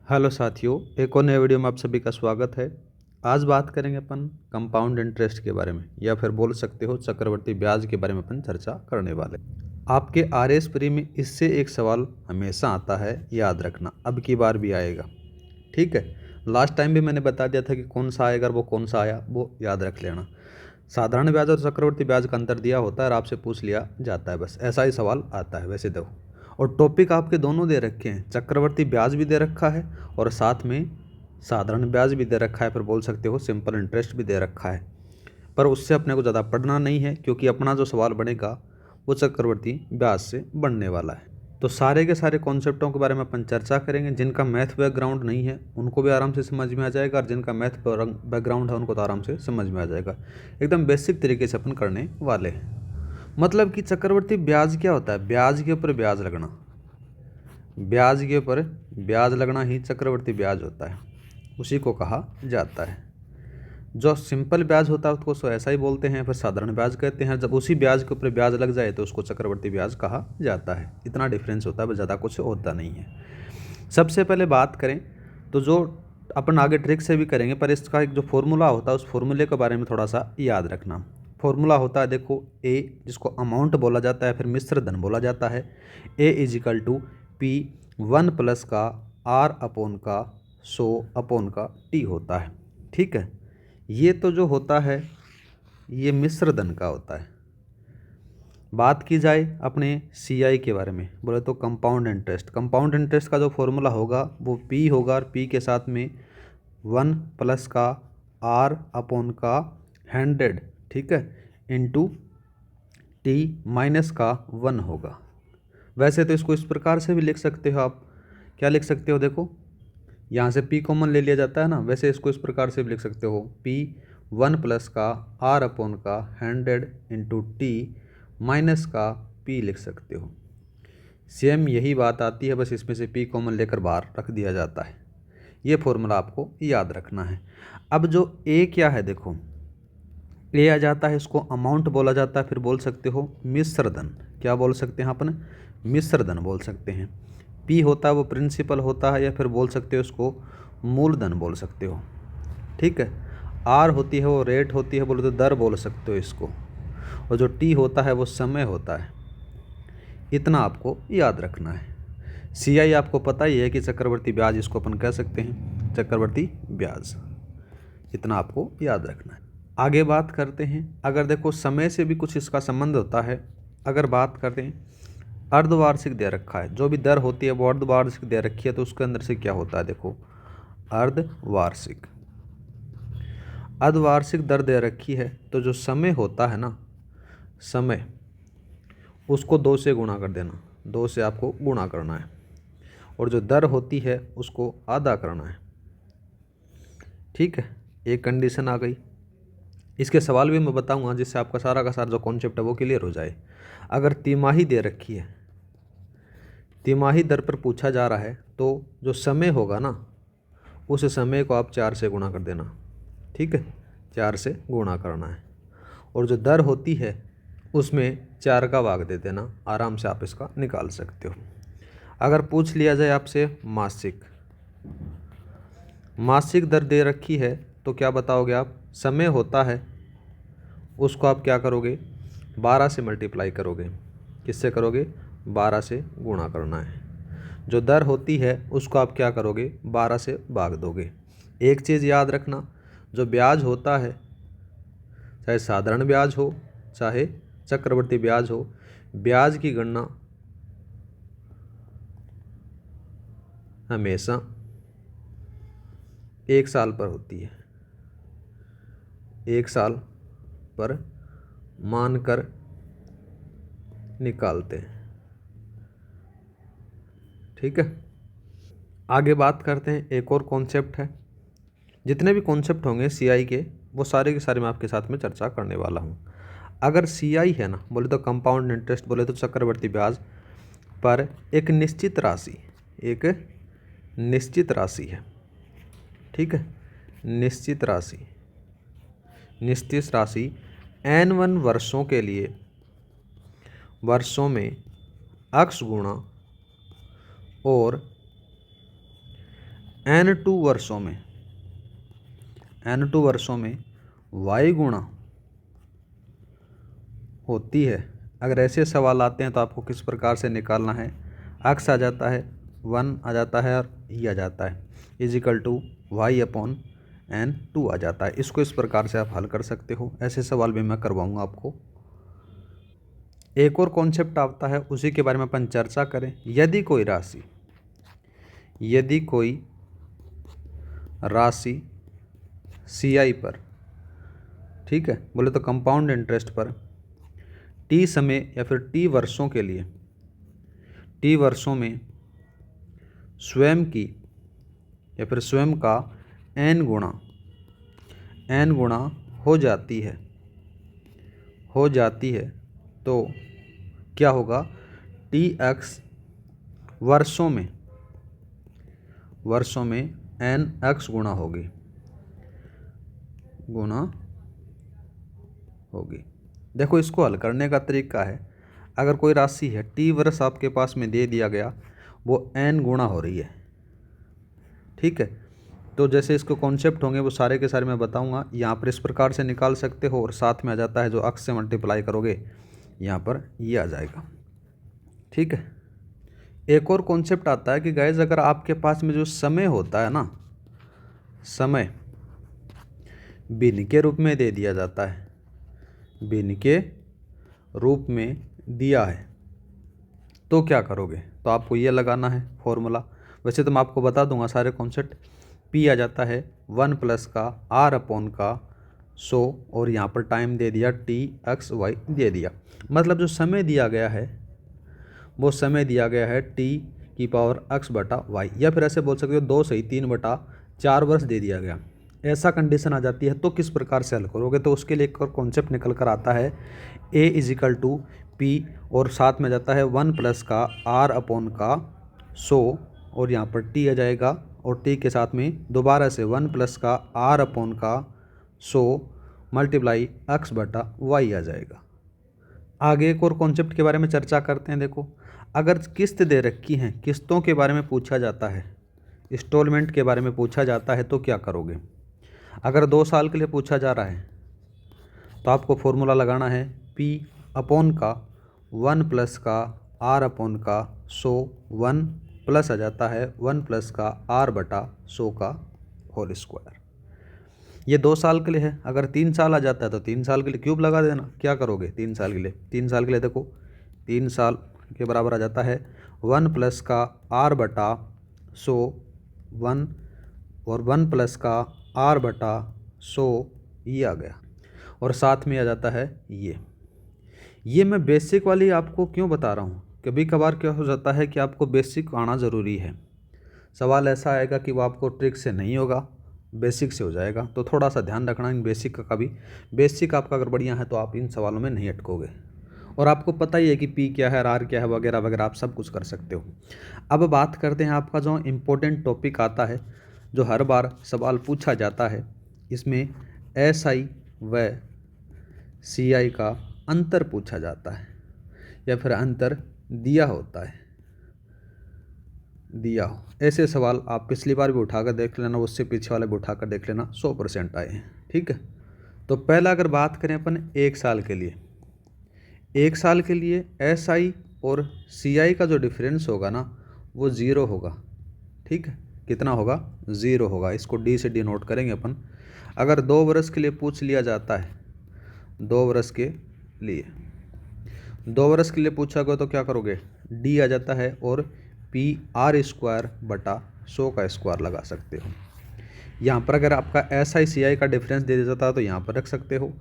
Hello साथियों, एक और नए वीडियो में आप सभी का स्वागत है। आज बात करेंगे अपन कंपाउंड इंटरेस्ट के बारे में, या फिर बोल सकते हो चक्रवर्ती ब्याज के बारे में अपन चर्चा करने वाले। आपके आरएस प्री में इससे एक सवाल हमेशा आता है, याद रखना, अब की बार भी आएगा। ठीक है, लास्ट टाइम भी मैंने बता दिया था कि कौन सा आएगा, और वो कौन सा आया वो याद रख लेना। साधारण ब्याज और चक्रवर्ती ब्याज का अंतर दिया होता है और आपसे पूछ लिया जाता है, बस ऐसा ही सवाल आता है वैसे देखो। और टॉपिक आपके दोनों दे रखे हैं, चक्रवर्ती ब्याज भी दे रखा है और साथ में साधारण ब्याज भी दे रखा है, फिर बोल सकते हो सिंपल इंटरेस्ट भी दे रखा है। पर उससे अपने को ज़्यादा पढ़ना नहीं है, क्योंकि अपना जो सवाल बनेगा वो चक्रवर्ती ब्याज से बनने वाला है। तो सारे के सारे कॉन्सेप्टों के बारे में अपन चर्चा करेंगे। जिनका मैथ बैकग्राउंड नहीं है उनको भी आराम से समझ में आ जाएगा, और जिनका मैथ बैकग्राउंड है उनको तो आराम से समझ में आ जाएगा। एकदम बेसिक तरीके से अपन करने वाले हैं। मतलब कि चक्रवर्ती ब्याज क्या होता है? ब्याज के ऊपर ब्याज लगना, ब्याज के ऊपर ब्याज लगना ही चक्रवर्ती ब्याज होता है, उसी को कहा जाता है। जो सिंपल ब्याज होता है उसको ऐसा ही बोलते हैं, फिर साधारण ब्याज कहते हैं। जब उसी ब्याज के ऊपर ब्याज लग जाए तो उसको चक्रवर्ती ब्याज कहा जाता है। इतना डिफरेंस होता है, बस ज़्यादा कुछ होता नहीं है। सबसे पहले बात करें तो जो अपन आगे ट्रिक से भी करेंगे, पर इसका एक जो फॉर्मूला होता है उस फॉर्मूले के बारे में थोड़ा सा याद रखना। फॉर्मूला होता है, देखो, ए, जिसको अमाउंट बोला जाता है, फिर मिश्र धन बोला जाता है। ए इजिकल टू पी 1 प्लस का आर अपोन का 100 अपोन का टी होता है। ठीक है, ये तो जो होता है ये मिश्र धन का होता है। बात की जाए अपने सीआई के बारे में, बोले तो कंपाउंड इंटरेस्ट। कंपाउंड इंटरेस्ट का जो फॉर्मूला होगा वो पी होगा, और पी के साथ में 1 प्लस का आर अपोन का 100, ठीक है, इंटू टी माइनस का 1 होगा। वैसे तो इसको इस प्रकार से भी लिख सकते हो आप। क्या लिख सकते हो? देखो, यहाँ से पी कॉमन ले लिया जाता है ना, वैसे इसको इस प्रकार से भी लिख सकते हो, पी 1 प्लस का आर अपोन का 100 इंटू टी माइनस का पी लिख सकते हो। सेम यही बात आती है, बस इसमें से पी कॉमन लेकर बाहर रख दिया जाता है। ये फॉर्मूला आपको याद रखना है। अब जो ए क्या है, देखो, ए आ जाता है, इसको अमाउंट बोला जाता है, फिर बोल सकते हो मिश्र धन। क्या बोल सकते हैं अपन? मिश्र धन बोल सकते हैं। पी होता है वो प्रिंसिपल होता है, या फिर बोल सकते हो उसको मूलधन बोल सकते हो। ठीक है, आर होती है वो रेट होती है, बोले तो दर बोल सकते हो इसको, और जो टी होता है वो समय होता है। इतना आपको याद रखना है। सीआई आपको पता ही है कि चक्रवर्ती ब्याज, इसको अपन कह सकते हैं चक्रवर्ती ब्याज। इतना आपको याद रखना है। आगे बात करते हैं, अगर देखो समय से भी कुछ इसका संबंध होता है। अगर बात करते हैं, अर्धवार्षिक दे रखा है, जो भी दर होती है वो अर्धवार्षिक दे रखी है, तो उसके अंदर से क्या होता है? देखो, अर्धवार्षिक, अर्धवार्षिक दर दे रखी है, तो जो समय होता है ना, समय, उसको 2 से गुणा कर देना। 2 से आपको गुणा करना है, और जो दर होती है उसको आधा करना है। ठीक है, एक कंडीशन आ गई। इसके सवाल भी मैं बताऊंगा, जिससे आपका सारा का सारा जो कॉन्सेप्ट है वो क्लियर हो जाए। अगर तिमाही दे रखी है, तिमाही दर पर पूछा जा रहा है, तो जो समय होगा ना, उस समय को आप 4 से गुणा कर देना। ठीक है, 4 से गुणा करना है, और जो दर होती है उसमें 4 का भाग दे देना। आराम से आप इसका निकाल सकते हो। अगर पूछ लिया जाए आपसे मासिक, मासिक दर दे रखी है, तो क्या बताओगे आप? समय होता है उसको आप क्या करोगे? 12 से मल्टीप्लाई करोगे। किससे करोगे? 12 से गुणा करना है। जो दर होती है उसको आप क्या करोगे? 12 से भाग दोगे। एक चीज़ याद रखना, जो ब्याज होता है, चाहे साधारण ब्याज हो चाहे चक्रवर्ती ब्याज हो, ब्याज की गणना हमेशा 1 साल पर होती है। 1 साल पर मानकर निकालते हैं। ठीक है, आगे बात करते हैं। एक और कॉन्सेप्ट है, जितने भी कॉन्सेप्ट होंगे सीआई के, वो सारे के सारे मैं आपके साथ में चर्चा करने वाला हूँ। अगर सीआई है ना, बोले तो कंपाउंड इंटरेस्ट, बोले तो चक्रवर्ती ब्याज पर एक निश्चित राशि, एक निश्चित राशि है। ठीक है, निश्चित राशि, निश्चित राशि n1 वर्षों के लिए, वर्षों में अक्ष गुणा और N2 वर्षों में y गुणा होती है। अगर ऐसे सवाल आते हैं तो आपको किस प्रकार से निकालना है, x आ जाता है, 1 आ जाता है और e आ जाता है, इजिकल टू y/n2 आ जाता है। इसको इस प्रकार से आप हल कर सकते हो। ऐसे सवाल भी मैं करवाऊंगा आपको। एक और कॉन्सेप्ट आता है, उसी के बारे में अपन चर्चा करें। यदि कोई राशि CI पर, ठीक है, बोले तो कंपाउंड इंटरेस्ट पर T समय या फिर T वर्षों के लिए, T वर्षों में स्वयं का n गुणा हो जाती है तो क्या होगा, Tx वर्षों में nx गुणा होगी। देखो, इसको हल करने का तरीका है, अगर कोई राशि है T वर्ष आपके पास में दे दिया गया, वो n गुणा हो रही है, ठीक है। तो जैसे इसके कॉन्सेप्ट होंगे वो सारे के सारे मैं बताऊंगा। यहाँ पर इस प्रकार से निकाल सकते हो और साथ में आ जाता है जो अक्ष से मल्टीप्लाई करोगे यहाँ पर ये आ जाएगा, ठीक है। एक और कॉन्सेप्ट आता है कि गाइस, अगर आपके पास में जो समय होता है ना, समय भिन्न के रूप में दे दिया जाता है, भिन्न के रूप में दिया है, तो क्या करोगे, तो आपको ये लगाना है फॉर्मूला। वैसे तो मैं आपको बता दूंगा सारे कॉन्सेप्ट। P आ जाता है 1 प्लस का R/100 और यहाँ पर टाइम दे दिया Tx/y दे दिया। मतलब जो समय दिया गया है वो समय दिया गया है T⁴x/y, या फिर ऐसे बोल सकते हो 2 सही 3/4 वर्ष दे दिया गया। ऐसा कंडीशन आ जाती है तो किस प्रकार से हल करोगे, तो उसके लिए एक और कॉन्सेप्ट निकल कर आता है, A=P और साथ में जाता है 1 प्लस का R/100 और यहाँ पर T आ जाएगा और T के साथ में दोबारा से 1 प्लस का R/100 मल्टीप्लाई x/y आ जाएगा। आगे एक और कॉन्सेप्ट के बारे में चर्चा करते हैं। देखो, अगर किस्त दे रखी हैं, किस्तों के बारे में पूछा जाता है, इंस्टॉलमेंट के बारे में पूछा जाता है, तो क्या करोगे। अगर 2 साल के लिए पूछा जा रहा है तो आपको फॉर्मूला लगाना है P/1 प्लस का R/100, 1 प्लस आ जाता है 1 प्लस का R/100 का होल स्क्वायर। ये 2 साल के लिए है। अगर 3 साल आ जाता है तो 3 साल के लिए क्यूब लगा देना। क्या करोगे 3 साल के लिए, 3 साल के लिए देखो 3 साल के बराबर आ जाता है 1 प्लस का R/100, 1 और 1 प्लस का R/100 ये आ गया और साथ में आ जाता है ये मैं बेसिक वाली आपको क्यों बता रहा हूँ, कभी कभार क्या हो जाता है कि आपको बेसिक आना ज़रूरी है। सवाल ऐसा आएगा कि वो आपको ट्रिक से नहीं होगा, बेसिक से हो जाएगा, तो थोड़ा सा ध्यान रखना इन बेसिक का भी। बेसिक आपका अगर बढ़िया है तो आप इन सवालों में नहीं अटकोगे और आपको पता ही है कि P क्या है, R क्या है, वगैरह वगैरह आप सब कुछ कर सकते हो। अब बात करते हैं आपका जो इम्पोर्टेंट टॉपिक आता है, जो हर बार सवाल पूछा जाता है, इसमें SI व CI का अंतर पूछा जाता है या फिर अंतर दिया होता है, दिया हो। ऐसे सवाल आप पिछली बार भी उठाकर देख लेना, उससे पीछे वाले भी उठाकर देख लेना, 100% आए हैं, ठीक है। तो पहला अगर बात करें अपन 1 साल के लिए, 1 साल के लिए SI और CI का जो डिफरेंस होगा ना वो 0 होगा, ठीक है। कितना होगा, 0 होगा। इसको D से डिनोट करेंगे अपन। अगर 2 वर्ष के लिए पूछ लिया जाता है, 2 वर्ष के लिए, 2 वर्ष के लिए पूछा गया तो क्या करोगे, D आ जाता है और PR²/100 का स्क्वायर लगा सकते हो। यहाँ पर अगर आपका SI CI का डिफरेंस दे दिया जाता है तो यहाँ पर रख सकते हो।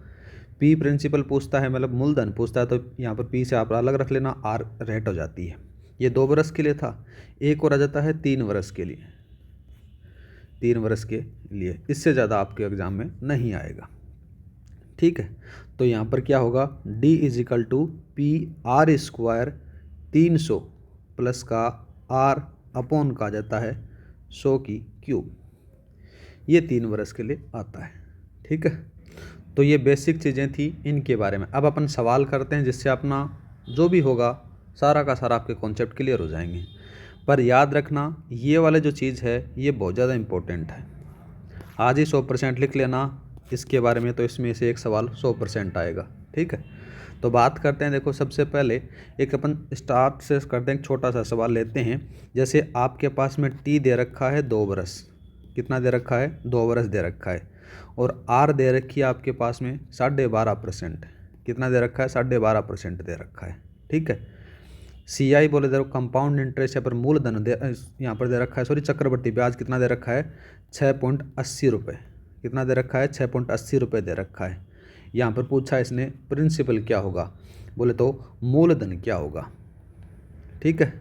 P प्रिंसिपल पूछता है, मतलब मूलधन पूछता है, तो यहाँ पर P से आप अलग रख लेना, R रेट हो जाती है। ये 2 वर्ष के लिए था। एक और आ जाता है 3 वर्ष के लिए, 3 वर्ष के लिए। इससे ज़्यादा आपके एग्ज़ाम में नहीं आएगा, ठीक है। तो यहाँ पर क्या होगा, D=PR² 300 प्लस का R/का आ जाता है 100 की क्यूब। ये 3 वर्ष के लिए आता है, ठीक है। तो ये बेसिक चीज़ें थी इनके बारे में। अब अपन सवाल करते हैं जिससे अपना जो भी होगा सारा का सारा आपके कॉन्सेप्ट क्लियर हो जाएंगे। पर याद रखना ये वाला जो चीज़ है ये बहुत ज़्यादा इम्पोर्टेंट है। आज ही 100% लिख लेना इसके बारे में, तो इसमें से एक सवाल 100% आएगा। ठीक है, तो बात करते हैं। देखो सबसे पहले एक अपन स्टार्ट से करते हैं, एक छोटा सा सवाल लेते हैं। जैसे आपके पास में टी दे रखा है 2 बरस, कितना दे रखा है 2 बरस दे रखा है, और आर दे रखी है आपके पास में 12.5%, कितना दे रखा है 12.5% दे रखा है। ठीक है, सी आई बोले देखो कंपाउंड इंटरेस्ट है पर मूलधन दे यहाँ पर दे रखा है, सॉरी चक्रवर्ती ब्याज कितना दे रखा है 6.80 रुपये, कितना दे रखा है 6.80 रुपये दे रखा है। यहाँ पर पूछा इसने प्रिंसिपल क्या होगा, बोले तो मूलधन क्या होगा। ठीक है,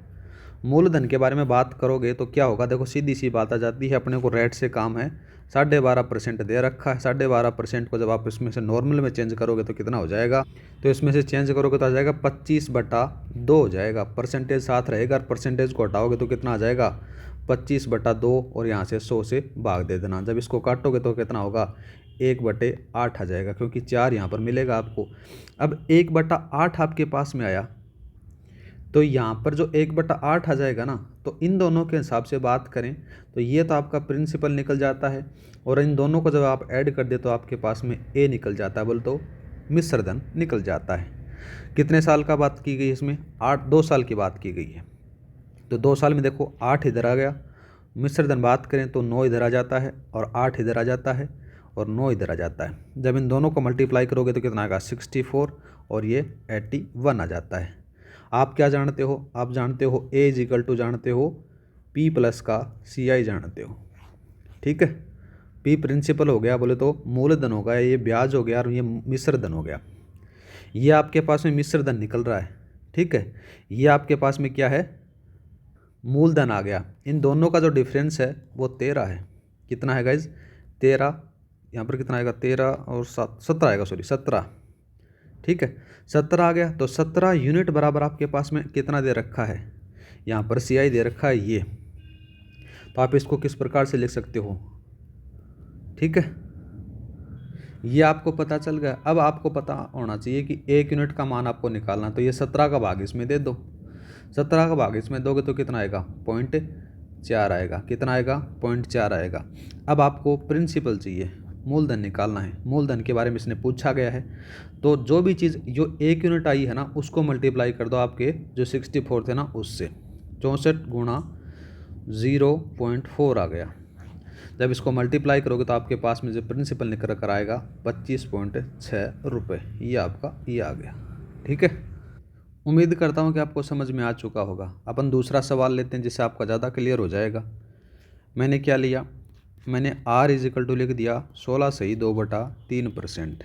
मूलधन के बारे में बात करोगे तो क्या होगा, देखो सीधी सी बात आ जाती है, अपने को रेट से काम है, 12.5% दे रखा है। 12.5% को जब आप इसमें से नॉर्मल में चेंज करोगे तो कितना हो जाएगा, तो इसमें से चेंज करोगे तो आ जाएगा 25/2 हो जाएगा, परसेंटेज साथ रहेगा, और परसेंटेज को हटाओगे तो कितना आ जाएगा 25/2, और यहाँ से 100 से भाग दे देना। जब इसको काटोगे तो कितना होगा 1/8 आ जाएगा, क्योंकि 4 यहाँ पर मिलेगा आपको। अब 1/8 आपके पास में आया, तो यहाँ पर जो 1/8 आ जाएगा ना, तो इन दोनों के हिसाब से बात करें तो ये तो आपका प्रिंसिपल निकल जाता है, और इन दोनों को जब आप ऐड कर दे तो आपके पास में ए निकल जाता है, बोल तो मिश्रधन निकल जाता है। कितने साल का बात की गई इसमें, 2 साल की बात की गई है। तो 2 साल में देखो 8 इधर आ गया, मिश्रधन बात करें तो 9 इधर आ जाता है, और 8 इधर आ जाता है, और 9 इधर आ जाता है। जब इन दोनों को मल्टीप्लाई करोगे तो कितना आएगा 64, और ये 81 आ जाता है। आप क्या जानते हो, आप जानते हो ए इज इक्वल टू जानते हो पी प्लस का सी आई जानते हो। ठीक है, पी प्रिंसिपल हो गया, बोले तो मूलधन हो गया, ये ब्याज हो गया, और ये मिश्रधन हो गया। ये आपके पास में मिश्रधन निकल रहा है। ठीक है, ये आपके पास में क्या है मूलधन आ गया। इन दोनों का जो डिफरेंस है वो 13 है। कितना है गाइज 13, यहाँ पर कितना आएगा 13 और 7 17 आएगा, सॉरी 17। ठीक है, 17 आ गया, तो 17 यूनिट बराबर आपके पास में कितना दे रखा है, यहाँ पर सी आई दे रखा है ये। तो आप इसको किस प्रकार से लिख सकते हो। ठीक है, ये आपको पता चल गया। अब आपको पता होना चाहिए कि 1 यूनिट का मान आपको निकालना, तो ये 17 का भाग इसमें दे दो। 17 का भाग इसमें दोगे तो कितना आएगा 0.4 आएगा, कितना आएगा 0.4 आएगा। अब आपको प्रिंसिपल चाहिए, मूलधन निकालना है। मूलधन के बारे में इसने पूछा गया है, तो जो भी चीज़ जो 1 यूनिट आई है ना उसको मल्टीप्लाई कर दो आपके जो 64 थे ना उससे, 64 गुणा 0.4 आ गया। जब इसको मल्टीप्लाई करोगे तो आपके पास में जो प्रिंसिपल निकल कर आएगा 25.6 रुपये, ये आपका ये आ गया। ठीक है, उम्मीद करता हूँ कि आपको समझ में आ चुका होगा। अपन दूसरा सवाल लेते हैं जिससे आपका ज़्यादा क्लियर हो जाएगा। मैंने क्या लिया, मैंने R इज इक्वल टू लिख दिया 16/2/3%।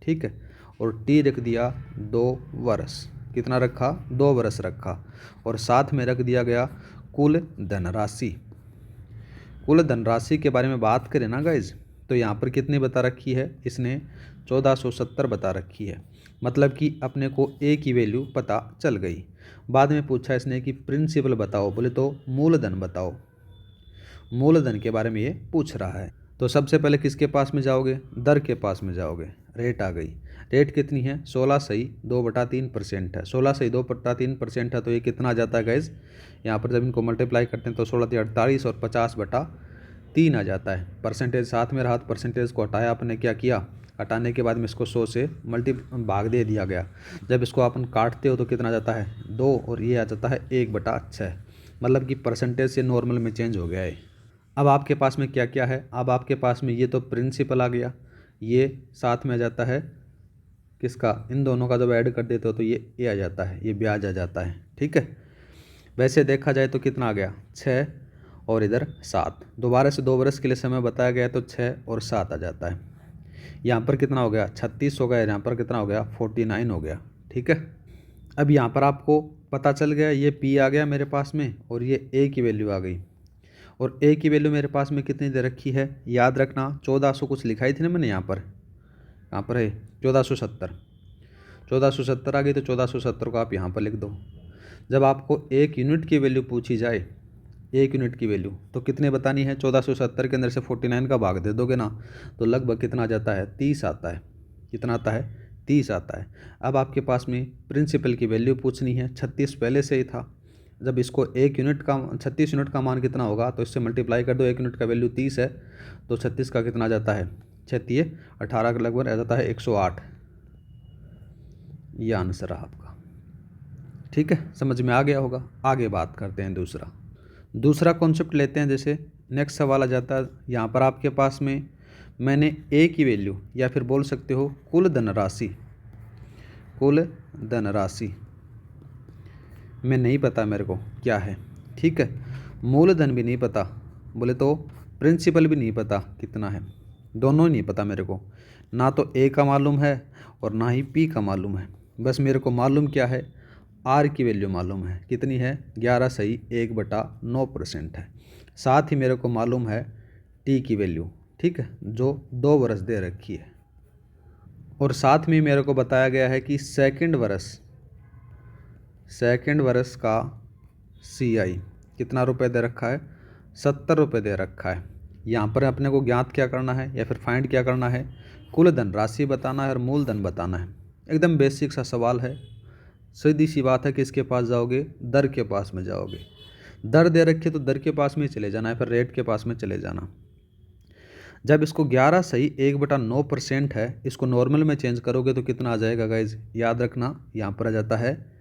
ठीक है, और T रख दिया 2 वर्ष, कितना रखा 2 वर्ष रखा, और साथ में रख दिया गया कुल धनराशि। कुल धनराशि के बारे में बात करें ना गाइज, तो यहाँ पर कितनी बता रखी है इसने 1470 बता रखी है। मतलब कि अपने को ए की वैल्यू पता चल गई। बाद में पूछा इसने कि प्रिंसिपल बताओ, बोले तो मूलधन बताओ। मूलधन के बारे में ये पूछ रहा है, तो सबसे पहले किसके पास में जाओगे, दर के पास में जाओगे। रेट आ गई, रेट कितनी है 16/2/3% है। 16/2/3% है, तो ये कितना आ जाता है गैस, यहाँ पर जब इनको मल्टीप्लाई करते हैं तो 16×48 और 50/3 आ जाता है। परसेंटेज साथ में रहा, परसेंटेज को हटाया आपने, क्या किया हटाने के बाद में इसको 100 से भाग दे दिया गया। जब इसको अपन काटते हो तो कितना जाता है 2, और ये आ जाता है 1/6, मतलब कि परसेंटेज से नॉर्मल में चेंज हो गया है। अब आपके पास में क्या क्या है, अब आपके पास में ये तो प्रिंसिपल आ गया, ये साथ में आ जाता है किसका, इन दोनों का जब ऐड कर देते हो तो ये आ जाता है, ये ब्याज आ जाता है। ठीक है, वैसे देखा जाए तो कितना आ गया 6 और इधर 7, दोबारा से 2 वर्ष के लिए समय बताया गया तो 6 और 7 आ जाता है। यहाँ पर कितना हो गया 36 हो गया, यहाँ पर कितना हो गया 49 हो गया। ठीक है, अब यहाँ पर आपको पता चल गया, ये पी आ गया मेरे पास में, और ये ए की वैल्यू आ गई, और ए की वैल्यू मेरे पास में कितनी दे रखी है, याद रखना 1400 कुछ लिखाई थी ना मैंने, यहाँ पर है 1470। 1470 आ गई, तो 1470 को आप यहाँ पर लिख दो। जब आपको 1 यूनिट की वैल्यू पूछी जाए, 1 यूनिट की वैल्यू तो कितने बतानी है, 1470 के अंदर से 49 का भाग दे दोगे ना, तो लगभग कितना आ जाता है 30 आता है। कितना आता है 30 आता है। अब आपके पास में प्रिंसिपल की वैल्यू पूछनी है, 36 पहले से ही था, जब इसको 1 यूनिट का 36 यूनिट का मान कितना होगा, तो इससे मल्टीप्लाई कर दो। 1 यूनिट का वैल्यू 30 है, तो 36 का कितना आ जाता है, 36 18 के लगभग आ जाता है 108। ये आंसर है आपका। ठीक है, समझ में आ गया होगा। आगे बात करते हैं दूसरा कॉन्सेप्ट लेते हैं। जैसे नेक्स्ट सवाल आ जाता है, यहाँ पर आपके पास में मैंने ए की वैल्यू या फिर बोल सकते हो कुल धनराशि में नहीं पता मेरे को क्या है। ठीक है, मूलधन भी नहीं पता, बोले तो प्रिंसिपल भी नहीं पता कितना है, दोनों ही नहीं पता मेरे को। ना तो ए का मालूम है और ना ही पी का मालूम है। बस मेरे को मालूम क्या है, आर की वैल्यू मालूम है, कितनी है 11/1/9% है। साथ ही मेरे को मालूम है टी की वैल्यू, ठीक है, जो 2 वर्ष दे रखी है। और साथ में मेरे को बताया गया है कि सेकंड वर्ष का CI कितना रुपए दे रखा है, 70 रुपये दे रखा है। यहाँ पर अपने को ज्ञात क्या करना है या फिर फाइंड क्या करना है, कुल धन राशि बताना है और मूलधन बताना है। एकदम बेसिक सा सवाल है, सीधी सी बात है कि इसके पास जाओगे, दर के पास में जाओगे। दर दे रखी है तो दर के पास में चले जाना है, फिर रेट के पास में चले जाना। जब इसको 11/1/9% है, इसको नॉर्मल में चेंज करोगे तो कितना आ जाएगा गाइज, याद रखना। यहाँ पर आ जाता है,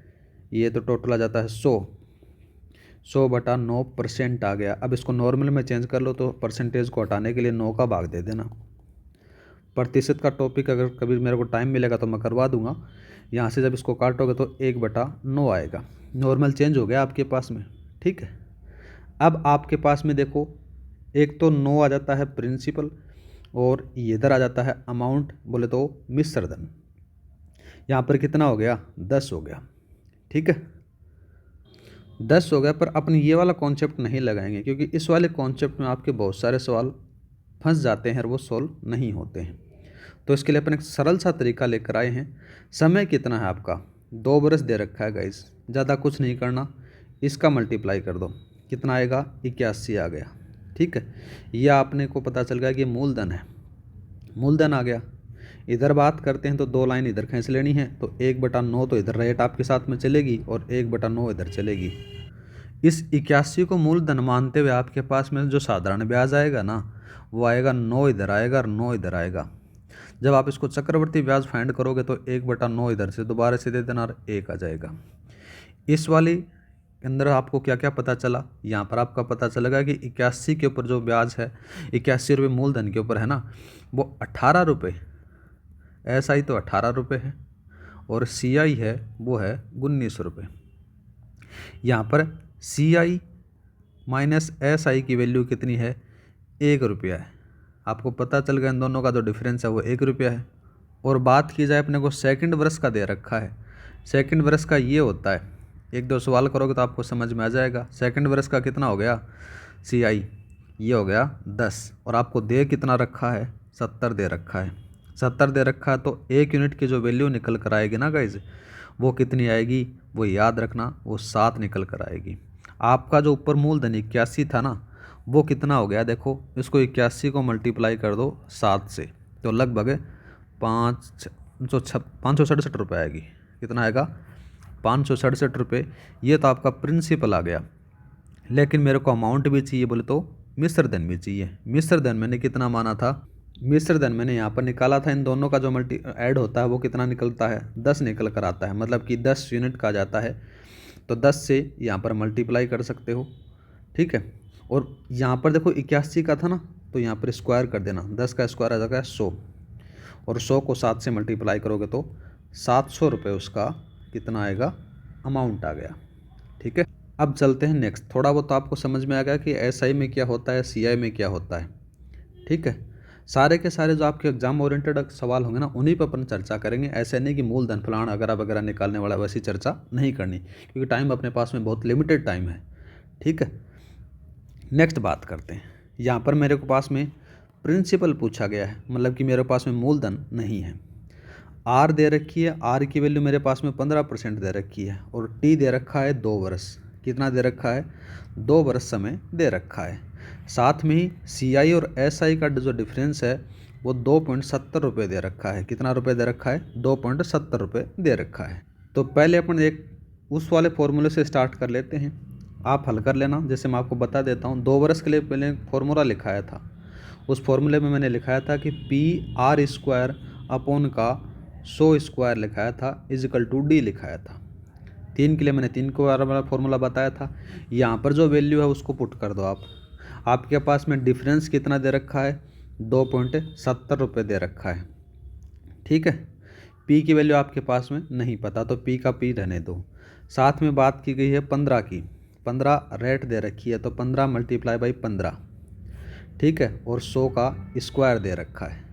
ये तो टोटल आ जाता है 100/9% आ गया। अब इसको नॉर्मल में चेंज कर लो तो परसेंटेज को हटाने के लिए 9 का भाग दे देना। प्रतिशत का टॉपिक अगर कभी मेरे को टाइम मिलेगा तो मैं करवा दूंगा। यहाँ से जब इसको काटोगे तो 1/9 आएगा। नॉर्मल चेंज हो गया आपके पास में। ठीक है, अब आपके पास में देखो, एक तो 9 आ जाता है प्रिंसिपल और इधर आ जाता है अमाउंट, बोले तो मिश्र धन। यहाँ पर कितना हो गया, 10 हो गया। ठीक है, 10 हो गया। पर अपन ये वाला कॉन्सेप्ट नहीं लगाएंगे, क्योंकि इस वाले कॉन्सेप्ट में आपके बहुत सारे सवाल फंस जाते हैं और वो सॉल्व नहीं होते हैं। तो इसके लिए अपन एक सरल सा तरीका लेकर आए हैं। समय कितना है आपका, 2 बरस दे रखा है गाइस, ज़्यादा कुछ नहीं करना, इसका मल्टीप्लाई कर दो, कितना आएगा 81 आ गया। ठीक है, यह आपने को पता चल गया कि मूलधन है, मूलधन आ गया। इधर बात करते हैं तो 2 लाइन इधर खींच लेनी है, तो 1/9 तो इधर रेट आपके साथ में चलेगी और 1/9 इधर चलेगी। इस 81 को मूलधन मानते हुए आपके पास में जो साधारण ब्याज आएगा ना, वो आएगा 9 इधर आएगा और 9 इधर आएगा। जब आप इसको चक्रवर्ती ब्याज फाइंड करोगे तो 1/9 इधर से दोबारा से दे देना और 1 आ जाएगा। इस वाली के अंदर आपको क्या क्या पता चला, यहाँ पर आपका पता चलेगा कि 81 के ऊपर जो ब्याज है, 81 रुपये मूलधन के ऊपर है ना, वो 18 रुपये, SI तो 18 रुपये है और CI है वो है 19 रुपये। यहाँ पर CI माइनस SI की वैल्यू कितनी है, 1 रुपया है। आपको पता चल गया इन दोनों का जो डिफरेंस है वो 1 रुपया है। और बात की जाए अपने को सेकंड वर्ष का दे रखा है, सेकंड वर्ष का ये होता है, 1-2 सवाल करोगे तो आपको समझ में आ जाएगा। सेकंड वर्ष का कितना हो गया CI, ये हो गया 10, और आपको दे कितना रखा है, 70 दे रखा है। 70 दे रखा है तो 1 यूनिट की जो वैल्यू निकल कर आएगी ना गाइज, वो कितनी आएगी, वो याद रखना, वो 7 निकल कर आएगी। आपका जो ऊपर मूलधन 81 था ना, वो कितना हो गया, देखो इसको 81 को मल्टीप्लाई कर दो 7 से, तो लगभग 567 रुपये आएगी। कितना आएगा, 567 रुपये। ये तो आपका प्रिंसिपल आ गया। लेकिन मेरे को अमाउंट भी चाहिए, बोले तो मिश्र धन भी चाहिए। मिश्र धन मैंने कितना माना था, मिश्र धन मैंने यहाँ पर निकाला था, इन दोनों का जो ऐड होता है वो कितना निकलता है, 10 निकल कर आता है, मतलब कि 10 यूनिट का जाता है। तो 10 से यहाँ पर मल्टीप्लाई कर सकते हो। ठीक है, और यहाँ पर देखो 81 का था ना, तो यहाँ पर स्क्वायर कर देना, 10 का स्क्वायर आ जाएगा 100, और 100 को 7 से मल्टीप्लाई करोगे तो 700 रुपये उसका कितना आएगा, अमाउंट आ गया। ठीक है, अब चलते हैं नेक्स्ट। थोड़ा बहुत तो आपको समझ में आ गया कि SI में क्या होता है, CI में क्या होता है। ठीक है, सारे के सारे जो आपके एग्जाम ओरिएंटेड सवाल होंगे ना, उन्हीं पर अपन चर्चा करेंगे। ऐसे नहीं कि मूलधन फलाना वगैरह निकालने वाला, वैसी चर्चा नहीं करनी, क्योंकि टाइम अपने पास में बहुत लिमिटेड टाइम है। ठीक है, नेक्स्ट बात करते हैं। यहाँ पर मेरे को पास में प्रिंसिपल पूछा गया है, मतलब कि मेरे पास में मूलधन नहीं है। R दे रखी है, R की वैल्यू मेरे पास में 15% दे रखी है, और T दे रखा है 2 वर्ष। कितना दे रखा है, 2 वर्ष समय दे रखा है। साथ में ही CI और SI का जो डिफरेंस है वो 2.70 रुपये दे रखा है। कितना रुपये दे रखा है, 2.70 रुपये दे रखा है। तो पहले अपन एक उस वाले फॉर्मूले से स्टार्ट कर लेते हैं आप हल कर लेना। जैसे मैं आपको बता देता हूँ, 2 वर्ष के लिए पहले फॉर्मूला लिखाया था। उस फॉर्मूले में मैंने लिखाया था कि PR² अपॉन का 100 स्क्वायर लिखाया था इजिकल टू D लिखाया था। 3 के लिए मैंने 3 को वाला फॉर्मूला बताया था। यहाँ पर जो वैल्यू है उसको पुट कर दो आप। आपके पास में डिफरेंस कितना दे रखा है, 2.70 रुपये दे रखा है। ठीक है, P की वैल्यू आपके पास में नहीं पता तो P का P रहने दो। साथ में बात की गई है 15 की, 15 रेट दे रखी है तो 15 मल्टीप्लाई बाई 15, ठीक है, और 100 का स्क्वायर दे रखा है।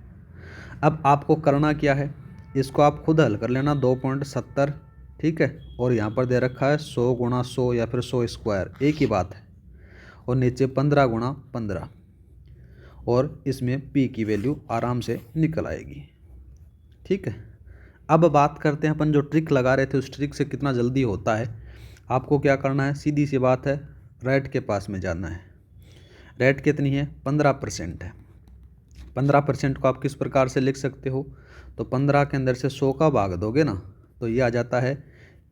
अब आपको करना क्या है, इसको आप खुद हल कर लेना, 2.70, ठीक है, और यहाँ पर दे रखा है 100 गुणा 100 या फिर 100 स्क्वायर, एक ही बात है, और नीचे 15 गुणा 15, और इसमें P की वैल्यू आराम से निकल आएगी। ठीक है, अब बात करते हैं अपन जो ट्रिक लगा रहे थे उस ट्रिक से कितना जल्दी होता है। आपको क्या करना है, सीधी सी बात है, रेट के पास में जाना है। रेट कितनी है, 15% है। 15% को आप किस प्रकार से लिख सकते हो, तो 15 के अंदर से 100 का भाग दोगे ना तो ये आ जाता है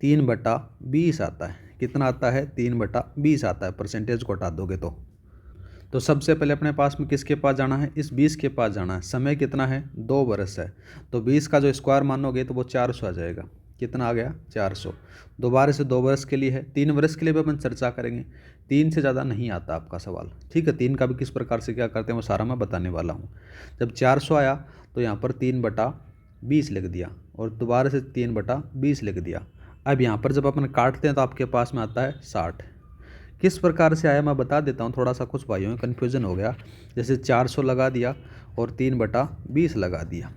3/20 आता है। कितना आता है, 3/20 आता है, परसेंटेज को हटा दोगे तो सबसे पहले अपने पास में किसके पास जाना है, इस 20 के पास जाना है। समय कितना है, 2 वर्ष है, तो 20 का जो स्क्वायर मानोगे तो वो 400 आ जाएगा। कितना आ गया, 400। दोबारा से 2 वर्ष के लिए है, 3 वर्ष के लिए भी अपन चर्चा करेंगे। 3 से ज़्यादा नहीं आता आपका सवाल, ठीक है। 3 का भी किस प्रकार से क्या करते हैं वो सारा मैं बताने वाला हूँ। जब 400 आया तो यहाँ पर 3/20 लिख दिया और दोबारा से 3/20 लिख दिया। अब यहाँ पर जब अपन काटते हैं तो आपके पास में आता है 60। किस प्रकार से आया मैं बता देता हूँ, थोड़ा सा कुछ भाइयों में कन्फ्यूज़न हो गया। जैसे 400 लगा दिया और 3/20 लगा दिया,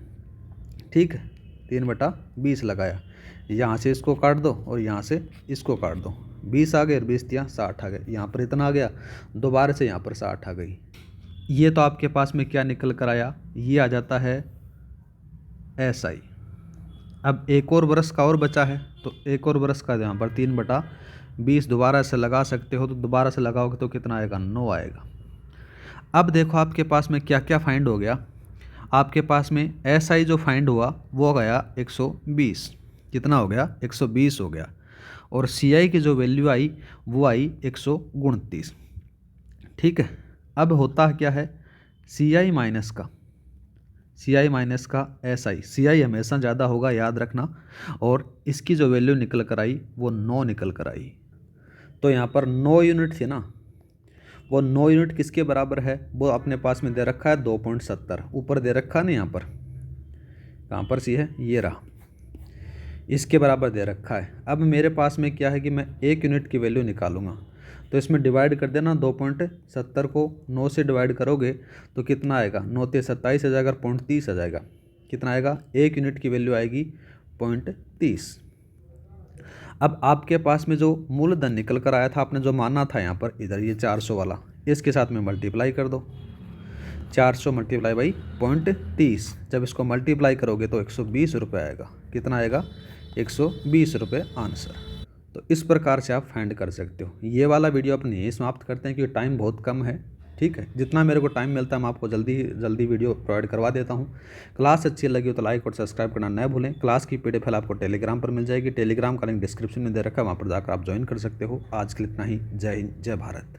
ठीक है, 3/20 लगाया, यहाँ से इसको काट दो और यहाँ से इसको काट दो, 20 आ गए और 20 दिया 60 आ गए। यहाँ पर इतना आ गया, दोबारा से यहाँ पर 60 आ गई। ये तो आपके पास में क्या निकल कर आया, ये आ जाता है SI। अब एक और बरस का और बचा है तो एक और बरस का यहाँ पर 3/20 दोबारा से लगा सकते हो, तो दोबारा से लगाओगे तो कितना आएगा, 9 आएगा। अब देखो आपके पास में क्या क्या फाइंड हो गया। आपके पास में SI जो फाइंड हुआ वो गया 120, कितना हो गया, 120 हो गया, और CI की जो वैल्यू आई वो आई 129, ठीक है। अब होता क्या है, CI माइनस का SI, CI हमेशा ज़्यादा होगा याद रखना, और इसकी जो वैल्यू निकल कर आई वो 9 निकल कर आई। तो यहाँ पर 9 यूनिट थी ना, वो 9 यूनिट किसके बराबर है, वो अपने पास में दे रखा है 2.70, ऊपर दे रखा नहीं, यहाँ पर कहाँ पर सी है, ये रहा, इसके बराबर दे रखा है। अब मेरे पास में क्या है कि मैं 1 यूनिट की वैल्यू निकालूंगा, तो इसमें डिवाइड कर देना, 2.70 को 9 से डिवाइड करोगे तो कितना आएगा, 9 ते 27 आ जाएगा, 0.30 आ जाएगा। कितना आएगा, 1 यूनिट की वैल्यू आएगी 0.30। अब आपके पास में जो मूलधन निकल कर आया था, आपने जो माना था यहाँ पर, इधर ये 400 वाला, इसके साथ में मल्टीप्लाई कर दो, 400 मल्टीप्लाई बाई 0.30। जब इसको मल्टीप्लाई करोगे तो 120 रुपये आएगा। कितना आएगा, 120 रुपये आंसर। तो इस प्रकार से आप फाइंड कर सकते हो। ये वाला वीडियो अपन यहीं समाप्त करते हैं क्योंकि टाइम बहुत कम है, ठीक है। जितना मेरे को टाइम मिलता है मैं आपको जल्दी वीडियो प्रोवाइड करवा देता हूँ। क्लास अच्छी लगी हो तो लाइक और सब्सक्राइब करना न भूलें। क्लास की PDF फाइल आपको टेलीग्राम पर मिल जाएगी, टेलीग्राम का लिंक डिस्क्रिप्शन में दे रखा है, वहाँ पर जाकर आप ज्वाइन कर सकते हो। आज के लिए इतना ही, जय हिंद, जय भारत।